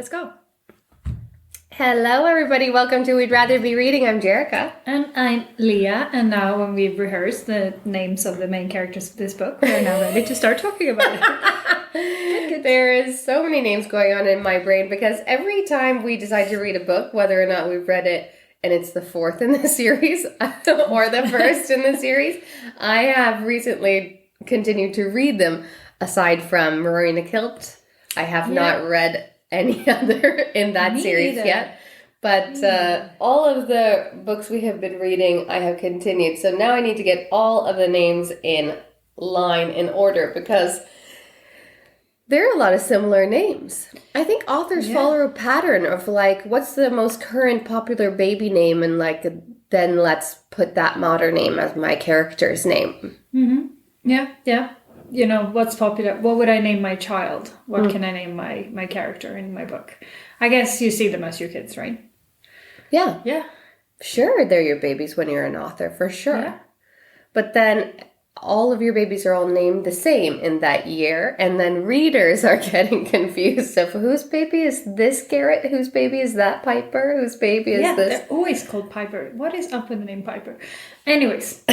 Let's go. Hello, everybody. Welcome to We'd Rather Be Reading. I'm Jerrica. And I'm Lia. And now when we've rehearsed the names of the main characters of this book, we're now ready to start talking about it. Good. There is so many names going on in my brain because every time we decide to read a book, whether or not we've read it and it's the fourth in the series or the first in the series, I have recently continued to read them. Aside from Marina Kilt, I have not read any other in that series yet. But all of the books we have been reading, I have continued. So now I need to get all of the names in line, in order, because there are a lot of similar names. I think authors follow a pattern of like, what's the most current popular baby name? And like, then let's put that modern name as my character's name. Mm-hmm. Yeah. You know, what's popular? What would I name my child? What can I name my character in my book? I guess you see them as your kids, right? Yeah. Yeah. Sure, they're your babies when you're an author, for sure. Yeah. But then all of your babies are all named the same in that year, and then readers are getting confused of whose baby is this Garrett, whose baby is that Piper, whose baby is this. They're always called Piper. What is up with the name Piper? Anyways,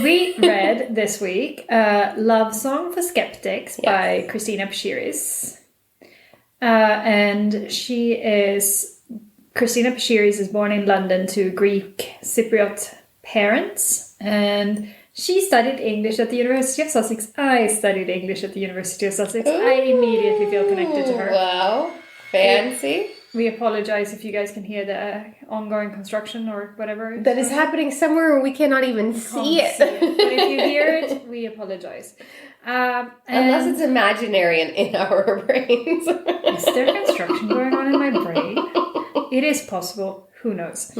we read this week Love Song for Skeptics by Christina Pishiris. And Christina Pishiris is born in London to Greek Cypriot parents, and she studied English at the University of Sussex. I studied English at the University of Sussex. Ooh, I immediately feel connected to her. Wow. Fancy. We apologize if you guys can hear the ongoing construction or whatever. That is happening somewhere where we cannot even see it. But if you hear it, we apologize. Unless it's imaginary and in our brains. Is there construction going on in my brain? It is possible. Who knows?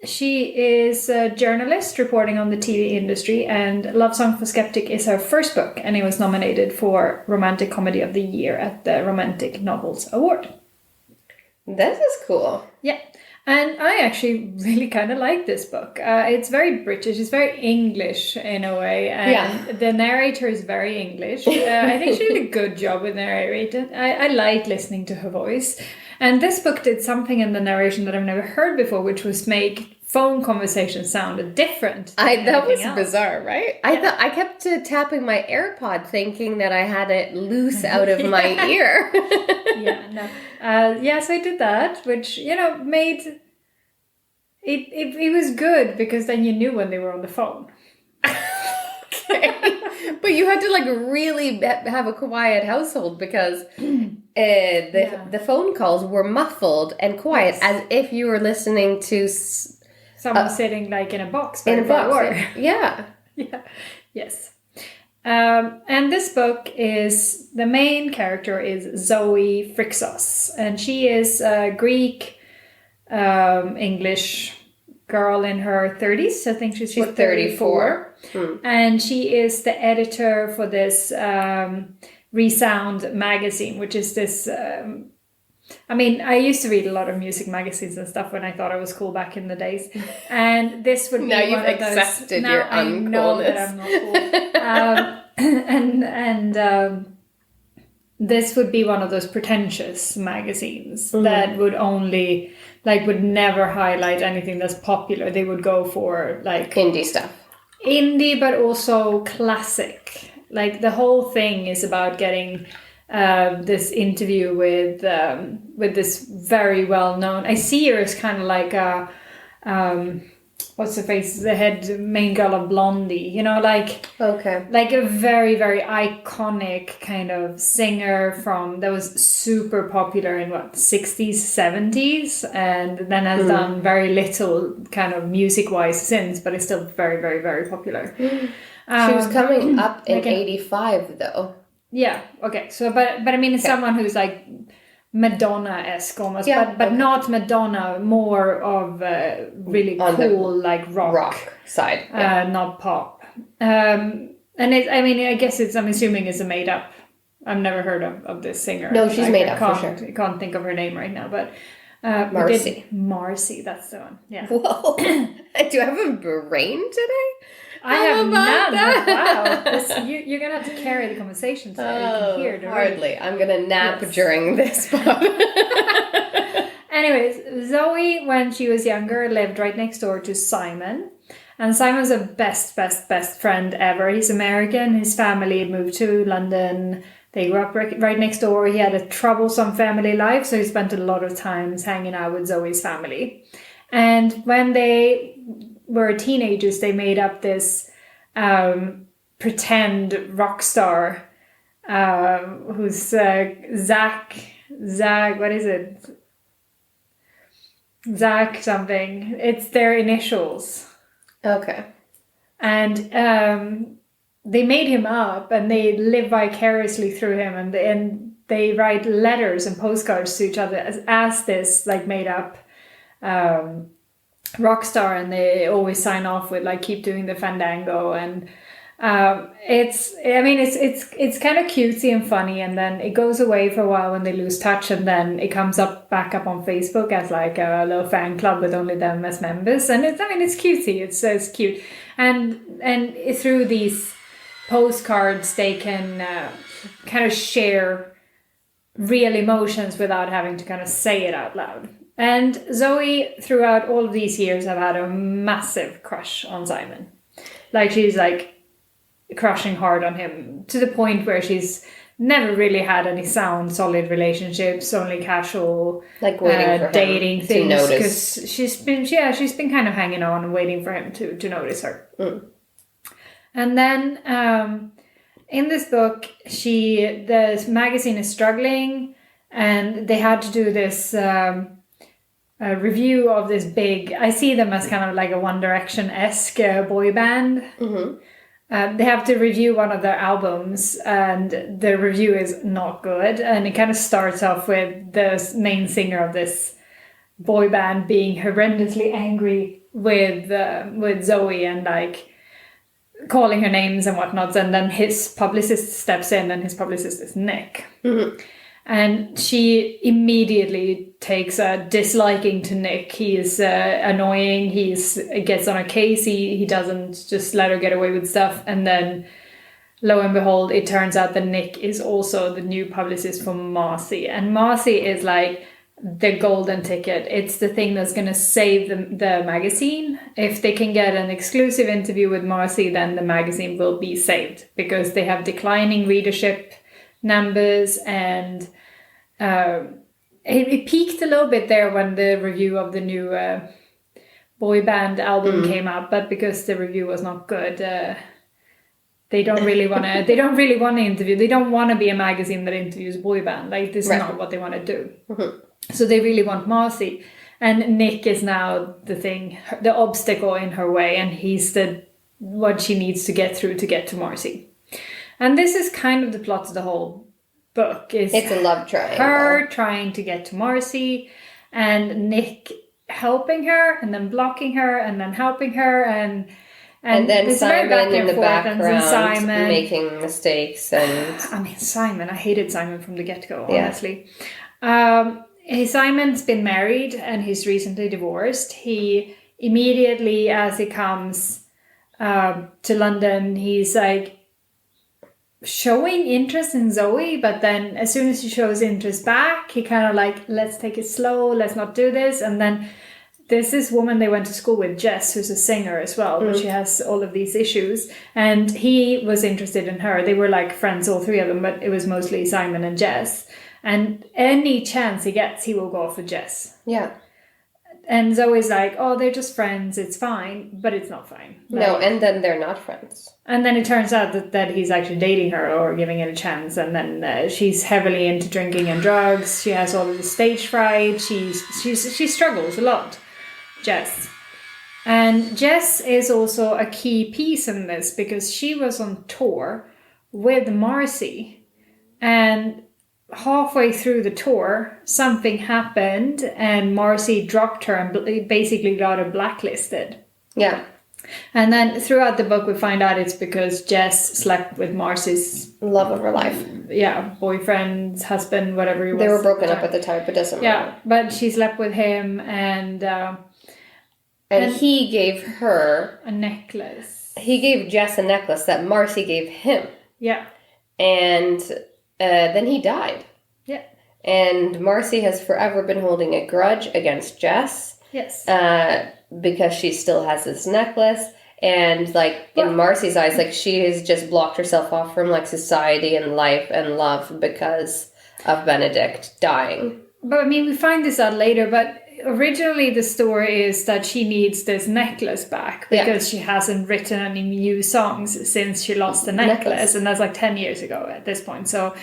She is a journalist reporting on the TV industry, and Love Song for Skeptic is her first book, and it was nominated for Romantic Comedy of the Year at the Romantic Novels Award. This is cool. Yeah, and I actually really kind of like this book. It's very British, it's very English in a way, and the narrator is very English. I think she did a good job with narrating. I like listening to her voice. And this book did something in the narration that I've never heard before, which was make phone conversations sound different. That was bizarre, right? Yeah. I kept tapping my AirPod thinking that I had it loose out of my ear. So I did that, which, made... It was good, because then you knew when they were on the phone. Okay. But you had to like really have a quiet household because the phone calls were muffled and quiet, as if you were listening to someone sitting like in a box. In a box. Yeah. Yes. And this book is, the main character is Zoe Phrixos, and she is a Greek English girl in her 30s. I think she's 34. And she is the editor for this Resound magazine, which is this... I used to read a lot of music magazines and stuff when I thought I was cool back in the days. And this would be now one of those... Now you've accepted your uncoolness. I know that I'm not cool. This would be one of those pretentious magazines that would only... would never highlight anything that's popular. They would go for indie stuff. Indie, but also classic. The whole thing is about getting this interview with this very well-known... I see her as kind of like a... what's her face? The main girl of Blondie. Okay. Like a very, very iconic kind of singer that was super popular in 60s, 70s, and then has done very little kind of music-wise since, but is still very, very, very popular. She was coming up in 85, though. Yeah, okay. So, but it's someone who's like Madonna-esque almost, but not Madonna, more of really cool, rock side, not pop. And I guess I'm assuming it's a made up. I've never heard of this singer. No, she's made up for sure. I can't think of her name right now, but Marcy. Marcy, that's the one. Yeah. Whoa. Do I have a brain today? I have none. Wow. You're going to have to carry the conversation so you can hear the hardly. I'm going to nap during this book. Anyways, Zoe, when she was younger, lived right next door to Simon. And Simon's a best friend ever. He's American. His family moved to London. They grew up right next door. He had a troublesome family life, so he spent a lot of times hanging out with Zoe's family. And when they were teenagers, they made up this pretend rock star who's Zach, what is it? Zach something. It's their initials. Okay. And they made him up, and they live vicariously through him, and they write letters and postcards to each other as this like made up rock star, and they always sign off with like keep doing the fandango, and it's kind of cutesy and funny, and then it goes away for a while when they lose touch, and then it comes back up on Facebook as like a little fan club with only them as members, and it's cutesy, it's cute, and through these postcards they can kind of share real emotions without having to kind of say it out loud. And Zoe, throughout all of these years, have had a massive crush on Simon. Like, she's like crushing hard on him to the point where she's never really had any sound, solid relationships, only casual, like waiting for dating him things. To notice. Because she's been kind of hanging on and waiting for him to notice her. Mm. And then in this book, the magazine is struggling, and they had to do this review of this big. I see them as kind of like a One Direction-esque boy band. Mm-hmm. They have to review one of their albums, and the review is not good. And it kind of starts off with the main singer of this boy band being horrendously angry with Zoe and like calling her names and whatnot. And then his publicist steps in, and his publicist is Nick. Mm-hmm. And she immediately takes a disliking to Nick. He is annoying. He gets on her case. He doesn't just let her get away with stuff. And then, lo and behold, it turns out that Nick is also the new publicist for Marcy. And Marcy is like the golden ticket. It's the thing that's going to save the magazine. If they can get an exclusive interview with Marcy, then the magazine will be saved, because they have declining readership numbers, and it peaked a little bit there when the review of the new boy band album came out, but because the review was not good, they don't really want to interview. They don't want to be a magazine that interviews boy band. Like, this is not what they want to do. Mm-hmm. So they really want Marcy, and Nick is now the obstacle in her way, and he's what she needs to get through to get to Marcy. And this is kind of the plot of the whole book. It's a love triangle. Her trying to get to Marcy, and Nick helping her, and then blocking her, and then helping her, and then Simon in the background Simon making mistakes. And I mean, Simon, I hated Simon from the get-go, honestly. Simon's been married, and he's recently divorced. He immediately, as he comes to London, he's like showing interest in Zoe, but then as soon as he shows interest back, he kind of like, let's take it slow, let's not do this. And then there's this woman they went to school with, Jess, who's a singer as well, but she has all of these issues, and he was interested in her. They were like friends, all three of them, but it was mostly Simon and Jess, and any chance he gets, he will go for Jess. Yeah. And Zoe's like, oh, they're just friends, it's fine. But it's not fine. Like, no, and then they're not friends. And then it turns out that he's actually dating her or giving it a chance. And then she's heavily into drinking and drugs. She has all of the stage fright. She struggles a lot, Jess. And Jess is also a key piece in this, because she was on tour with Marcy. And halfway through the tour, something happened, and Marcy dropped her and basically got her blacklisted. Yeah. And then throughout the book, we find out it's because Jess slept with Marcy's love of her life. Yeah, boyfriend, husband, whatever he was. They were broken up at the time, but doesn't matter. Yeah, but she slept with him, and he gave her a necklace. he gave Jess a necklace that Marcy gave him. Yeah. And then he died. Yeah. And Marcy has forever been holding a grudge against Jess. Yes. Because she still has this necklace. And, like, in Marcy's eyes, like, she has just blocked herself off from, like, society and life and love because of Benedict dying. But, I mean, we find this out later, but originally the story is that she needs this necklace back because she hasn't written any new songs since she lost the necklace. And that's, like, 10 years ago at this point. So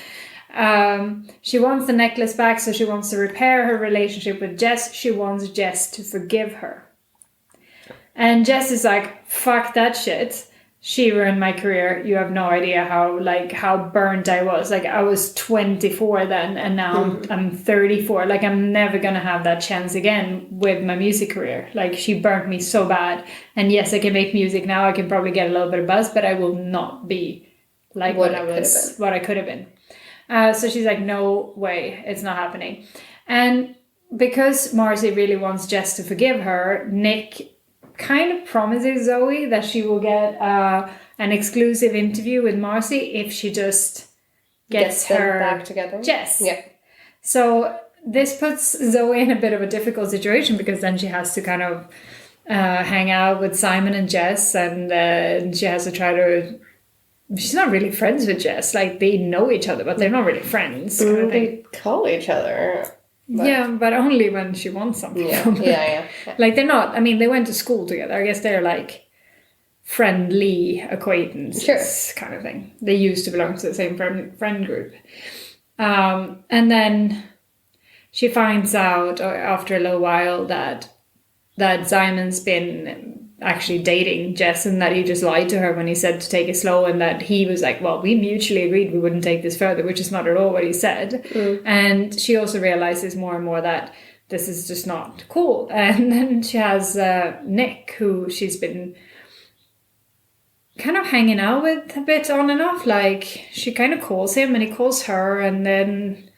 she wants the necklace back, so she wants to repair her relationship with Jess. She wants Jess to forgive her. And Jess is like, fuck that shit. She ruined my career. You have no idea how burnt I was. Like, I was 24 then, and now I'm 34. Like, I'm never going to have that chance again with my music career. Like, she burnt me so bad. And yes, I can make music now. I can probably get a little bit of buzz, but I will not be like what I could have been. So she's like, no way, it's not happening. And because Marcy really wants Jess to forgive her, Nick kind of promises Zoe that she will get an exclusive interview with Marcy if she just gets her back together. Jess. Yeah. So this puts Zoe in a bit of a difficult situation because then she has to kind of hang out with Simon and Jess, and she has to try to... She's not really friends with Jess. Like, they know each other, but they're not really friends. They call each other. But... but only when she wants something from them. Yeah. Like, they're not... I mean, they went to school together. I guess they're, like, friendly acquaintances kind of thing. They used to belong to the same friend group. And then she finds out after a little while that Simon's been actually dating Jess, and that he just lied to her when he said to take it slow, and that he was like, well, we mutually agreed we wouldn't take this further, which is not at all what he said. And she also realizes more and more that this is just not cool. And then she has Nick, who she's been kind of hanging out with a bit on and off. Like, she kind of calls him and he calls her, and then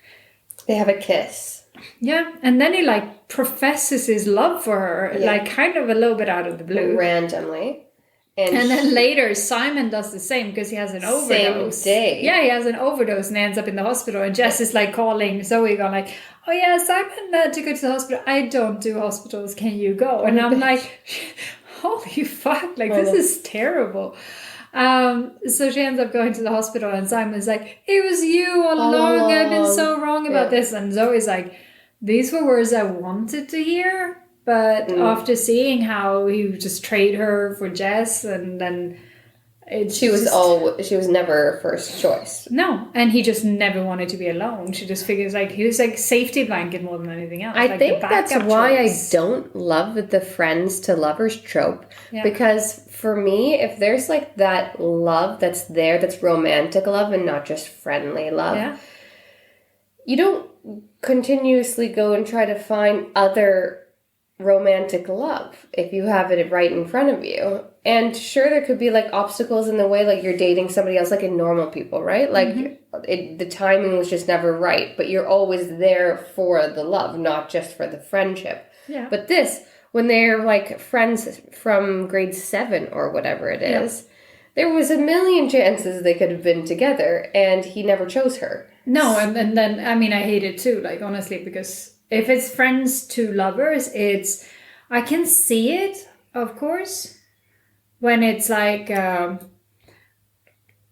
they have a kiss. Yeah, and then he, like, professes his love for her, like, kind of a little bit out of the blue. Randomly. And then later, Simon does the same because he has an overdose. Same day. Yeah, he has an overdose and ends up in the hospital. And Jess is, like, calling Zoe, going like, oh, yeah, Simon had to go to the hospital. I don't do hospitals. Can you go? And I'm like, holy fuck, like, this is terrible. So she ends up going to the hospital, and Simon's like, it was you all along. I've been so wrong about this. And Zoe's like, these were words I wanted to hear, but after seeing how he just traded her for Jess, and then she was never her first choice. No, and he just never wanted to be alone. She just figures like he was like safety blanket more than anything else. I think that's why I don't love the friends to lovers trope, because for me, if there's like that love that's there, that's romantic love and not just friendly love, you don't continuously go and try to find other romantic love if you have it right in front of you. And sure, there could be like obstacles in the way, like you're dating somebody else, like in normal people, right? Like the timing was just never right, but you're always there for the love, not just for the friendship. Yeah. But this, when they're like friends from grade 7 or whatever it is, there was a million chances they could have been together, and he never chose her. No, and then, I mean, I hate it too, like, honestly, because if it's friends to lovers, I can see it, of course, when it's like,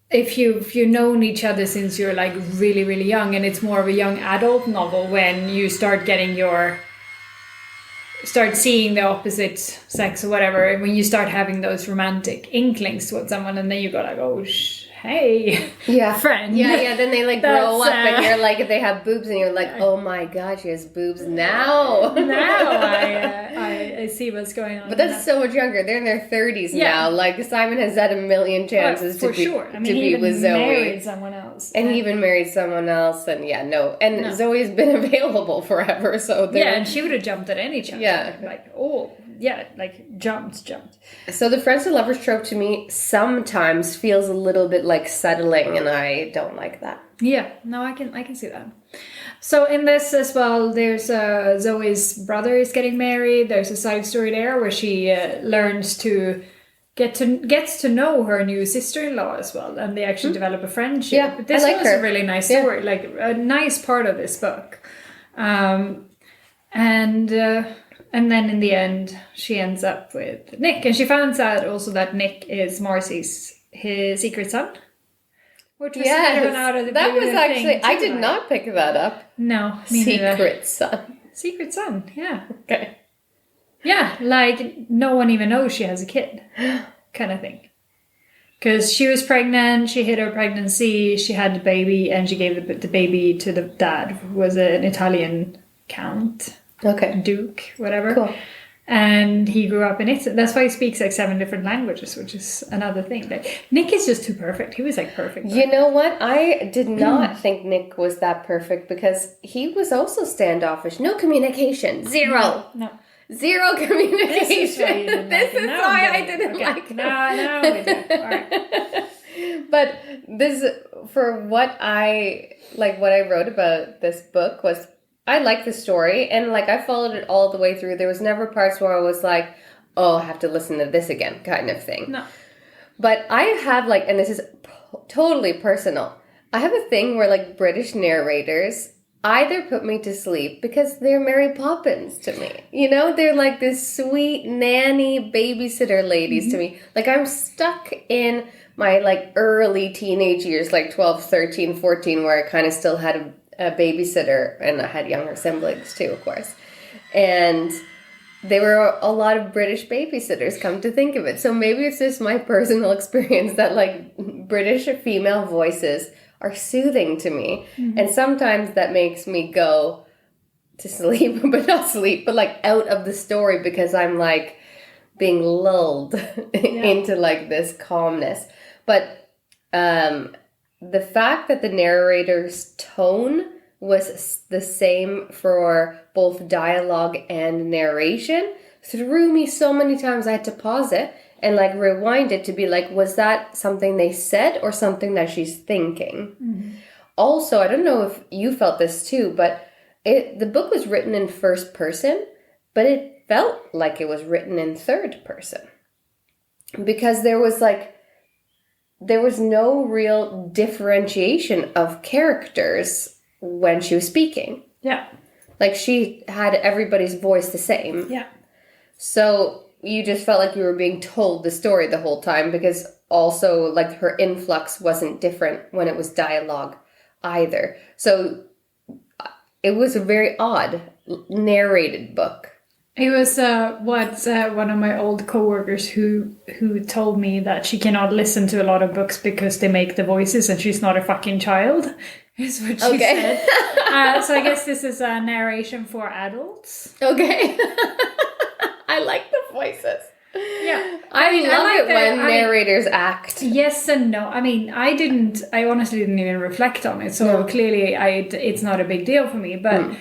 if you've known each other since you're like really, really young, and it's more of a young adult novel when you start seeing the opposite sex or whatever, when you start having those romantic inklings towards someone, and then you go like, oh, hey, friend. Yeah, then they like grow up and you're like, if they have boobs and you're like, oh my god, she has boobs now. I see what's going on. But that's so much younger. They're in their 30s now. Like, Simon has had a million chances to be with Zoe. Married someone else. And he even married someone else, and Zoe's been available forever, so and she would have jumped at any chance. Jumped. So the friends to lovers trope to me sometimes feels a little bit like settling, and I don't like that. Yeah, no, I can see that. So in this as well, there's Zoe's brother is getting married. There's a side story there where she learns to gets to know her new sister-in-law as well, and they actually develop a friendship. Yeah, This I like was her. a really nice story, like a nice part of this book. And then in the end, she ends up with Nick, and she finds out also that Nick is his secret son. Which was Yes, even out of the that blue was actually, thing, I too, did like. not pick that up. No, me neither. Secret son. Secret son, yeah. Okay. Yeah, like no one even knows she has a kid, kind of thing. Because she was pregnant, she hid her pregnancy, she had the baby, and she gave the baby to the dad, who was an Italian count, Okay. duke, whatever. Cool. And he grew up in Italy. That's why he speaks like 7 different languages, which is another thing. Like Nick is just too perfect. He was like perfect. You know what? I did not think Nick was that perfect because he was also standoffish. No communication. Zero. No. Zero communication. This is why you didn't This like it. is Now why I'm I getting it. didn't Okay. like him. Now we do. All right. But this, for what I wrote about this book was, I like the story and like I followed it all the way through. There was never parts where I was like, oh, I have to listen to this again kind of thing. No. But I have like, and this is totally personal, I have a thing where like British narrators either put me to sleep because they're Mary Poppins to me. You know, they're like this sweet nanny babysitter ladies to me. Like I'm stuck in my like early teenage years, like 12, 13, 14, where I kind of still had a babysitter, and I had younger siblings too, of course. And they were a lot of British babysitters, come to think of it. So maybe it's just my personal experience that like British female voices are soothing to me. And sometimes that makes me go to sleep, but not sleep, but like out of the story because I'm like being lulled into like this calmness. But the fact that the narrator's tone was the same for both dialogue and narration threw me so many times I had to pause it and like rewind it to be like, was that something they said or something that she's thinking? Also, I don't know if you felt this too, but the book was written in first person, but it felt like it was written in third person because there was no real differentiation of characters when she was speaking. Yeah. Like she had everybody's voice the same. Yeah. So you just felt like you were being told the story the whole time because also like her influx wasn't different when it was dialogue either. So it was a very odd narrated book. It was one of my old coworkers who told me that she cannot listen to a lot of books because they make the voices and she's not a fucking child, is what she said. So I guess this is a narration for adults. Okay. I like the voices. Yeah. I love it when narrators act. Yes and no. I mean, I honestly didn't even reflect on it. So clearly it's not a big deal for me. But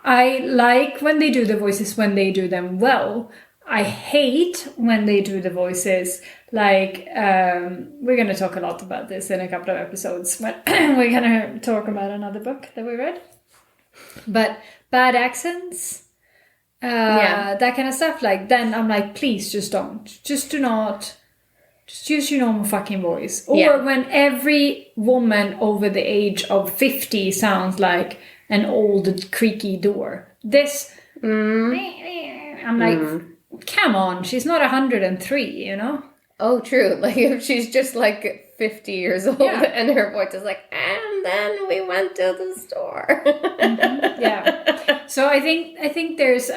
I like when they do the voices when they do them well. I hate when they do the voices like, we're going to talk a lot about this in a couple of episodes. But we're going to talk about another book that we read. But bad accents. That kind of stuff, like then I'm like, please just don't, just do not, just use your normal fucking voice. Or when every woman over the age of 50 sounds like an old creaky door. This I'm like, come on, she's not 103, you know. Oh, true. Like if she's just like 50 years old and her voice is like, and then we went to the store. Yeah. So I think there's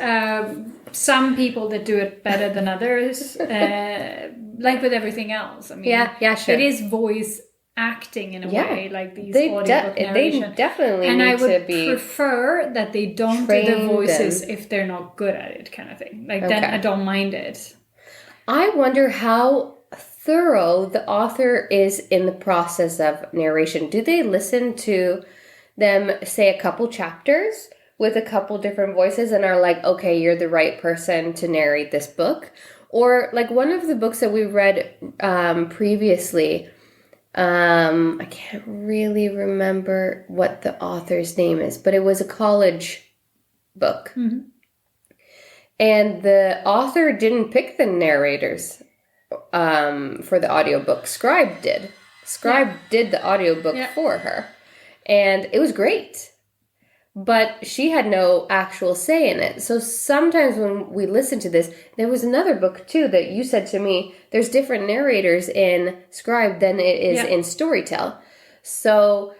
some people that do it better than others, like with everything else. I mean, yeah, sure. It is voice acting in a way, like these audiobook narration. They definitely and need I would to be prefer that they don't do the voices if they're not good at it, kind of thing. Like then I don't mind it. I wonder how thorough the author is in the process of narration. Do they listen to them say a couple chapters with a couple different voices and are like, okay, you're the right person to narrate this book? Or like one of the books that we read previously, I can't really remember what the author's name is, but it was a college book. And the author didn't pick the narrators. for the audiobook. Scribe did. Scribe did the audiobook for her. And it was great. But she had no actual say in it. So sometimes when we listen to this, there was another book too that you said to me, there's different narrators in Scribe than it is in Storytell. So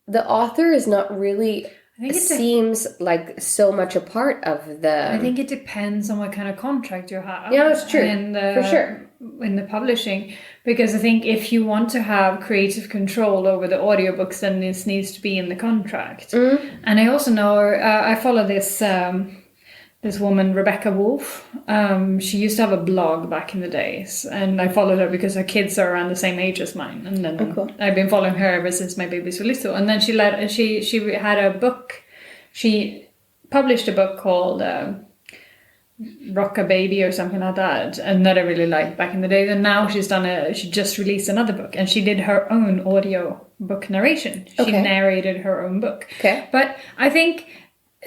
the author is not really, seems like so much a part of the... I think it depends on what kind of contract you have. Yeah, that's true. For sure. In the publishing. Because I think if you want to have creative control over the audiobooks, then this needs to be in the contract. Mm. And I also know, I follow this this woman, Rebecca Wolf. She used to have a blog back in the days. And I followed her because her kids are around the same age as mine. And then I've been following her ever since my babies were little. And then she had a book. She published a book called Rock a Baby or something like that, and that I really liked back in the day. And now she just released another book, and she did her own audio book narration. She narrated her own book. Okay. But I think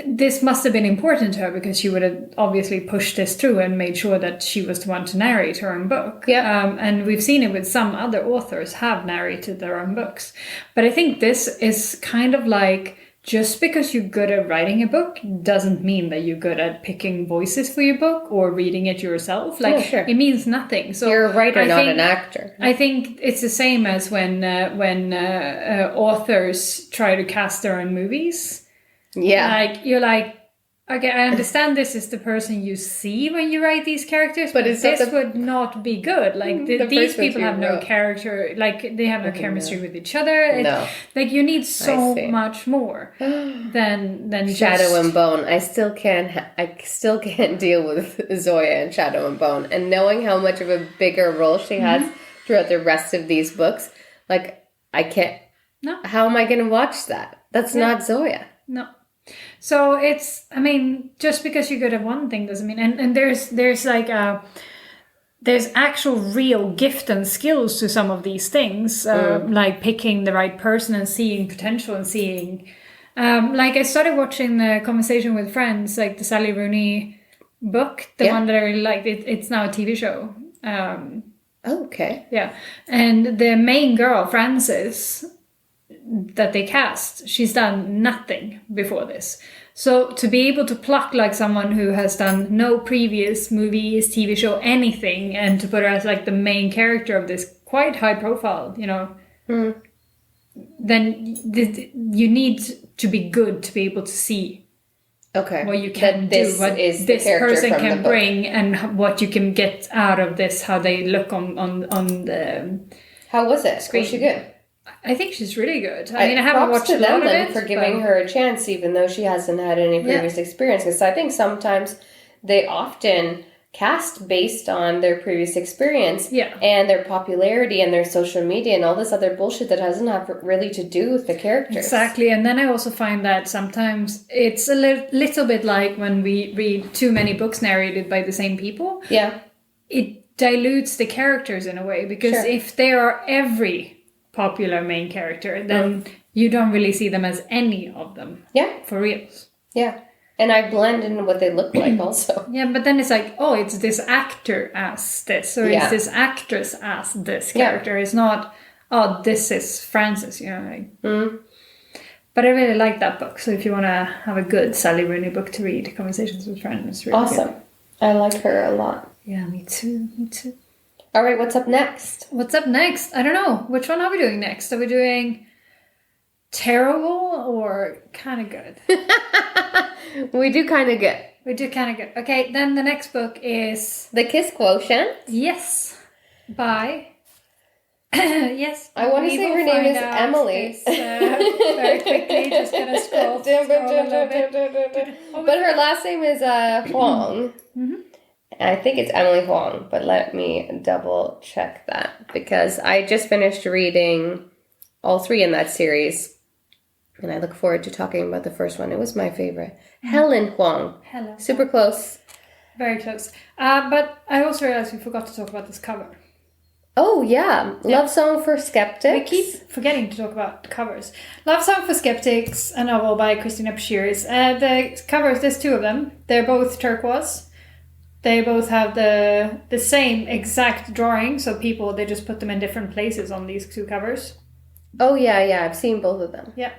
this must have been important to her because she would have obviously pushed this through and made sure that she was the one to narrate her own book. Yeah. And we've seen it with some other authors have narrated their own books. But I think this is kind of like, just because you're good at writing a book doesn't mean that you're good at picking voices for your book or reading it yourself. Like, it means nothing. So you're a writer, not an actor. I think it's the same as when authors try to cast their own movies. Yeah. Like, you're like, okay, I understand this is the person you see when you write these characters, but this would not be good. Like, these people have no character, like, they have no chemistry with each other. Like, you need so much more than Shadow and Bone. I still can't deal with Zoya and Shadow and Bone. And knowing how much of a bigger role she has throughout the rest of these books, like, I can't... No. How am I going to watch that? That's not Zoya. No. So it's, I mean, just because you're good at one thing doesn't mean, and there's like there's actual real gift and skills to some of these things, like picking the right person and seeing potential and seeing, like I started watching the Conversation with Friends, like the Sally Rooney book, the one that I really liked. It's now a TV show. Okay. Yeah, and the main girl, Frances, that they cast, she's done nothing before this. So to be able to pluck like someone who has done no previous movies, TV show, anything, and to put her as like the main character of this quite high profile, you know, then you need to be good to be able to see what you can do, what this person can bring, and what you can get out of this, how they look on the How was it? Screen. Was she good? I think she's really good. I mean, I haven't watched a lot of it. For giving her a chance, even though she hasn't had any previous experience. Because I think sometimes they often cast based on their previous experience and their popularity and their social media and all this other bullshit that doesn't have really to do with the characters. Exactly. And then I also find that sometimes it's a little bit like when we read too many books narrated by the same people. Yeah. It dilutes the characters in a way, because if they are every popular main character, then you don't really see them as any of them. Yeah. For reals. Yeah. And I blend in what they look like also. Yeah, but then it's like, oh, it's this actor as this, or it's this actress as this character. It's not, oh, this is Frances, you know. Like. But I really like that book. So if you want to have a good Sally Rooney book to read, Conversations with Friends, it's really awesome. Good. I like her a lot. Yeah, me too. All right, what's up next? I don't know. Which one are we doing next? Are we doing terrible or kind of good? We do kind of good. Okay, then the next book is... The Kiss Quotient. Yes. By... yes. I want to say her name is Emily. Very quickly, just gonna scroll. But her last name is Huang. I think it's Emily Huang, but let me double check that, because I just finished reading all three in that series, and I look forward to talking about the first one. It was my favorite. Helen Huang. Super close. Very close. But I also realized we forgot to talk about this cover. Oh, yeah. Love Song for Skeptics. We keep forgetting to talk about the covers. Love Song for Skeptics, a novel by Christina Pishiris. The covers, there's two of them. They're both turquoise. They both have the same exact drawing, so they just put them in different places on these 2 covers. Oh, yeah, I've seen both of them. Yeah.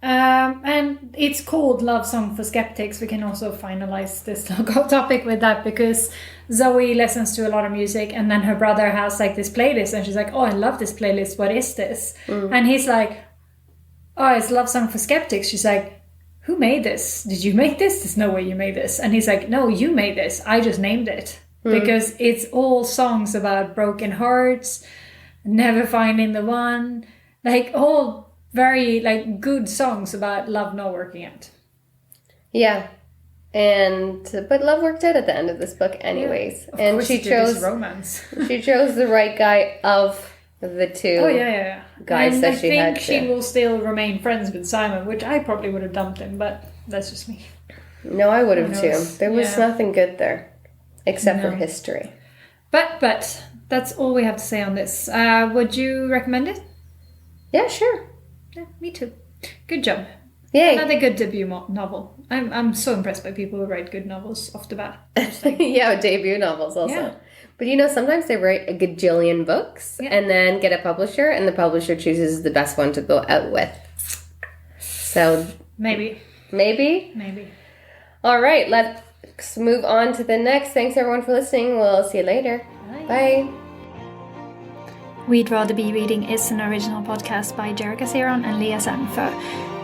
And it's called Love Song for Skeptics. We can also finalize this topic with that, because Zoe listens to a lot of music, and then her brother has like this playlist, and she's like, oh, I love this playlist. What is this? And he's like, oh, it's Love Song for Skeptics. She's like, who made this? Did you make this? There's no way you made this. And he's like, no, you made this. I just named it. Because it's all songs about broken hearts, never finding the one, like all very like good songs about love not working out. Yeah. But love worked out at the end of this book anyways. Yeah, and she chose romance. She chose the right guy of the 2 guys that she had. I think she will still remain friends with Simon, which I probably would have dumped him, but that's just me. No, I would have too. There was nothing good there, except for history. But that's all we have to say on this. Would you recommend it? Yeah, sure. Yeah, me too. Good job. Yay. Another good debut novel. I'm so impressed by people who write good novels off the bat. Yeah, debut novels also. Yeah. But sometimes they write a gajillion books and then get a publisher, and the publisher chooses the best one to go out with. So Maybe. All right, let's move on to the next. Thanks everyone for listening. We'll see you later. Bye. We'd Rather Be Reading is an original podcast by Jerrica and Lia and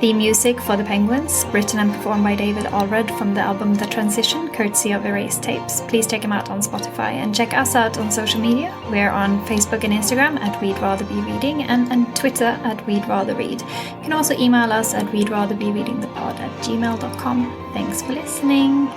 The music for The Penguins, written and performed by David Allred from the album The Transition, courtesy of Erased Tapes. Please check him out on Spotify and check us out on social media. We're on Facebook and Instagram at We'd Rather Be Reading and on Twitter at We'd Rather Read. You can also email us at we'drathebereadingthepod@gmail.com. Thanks for listening.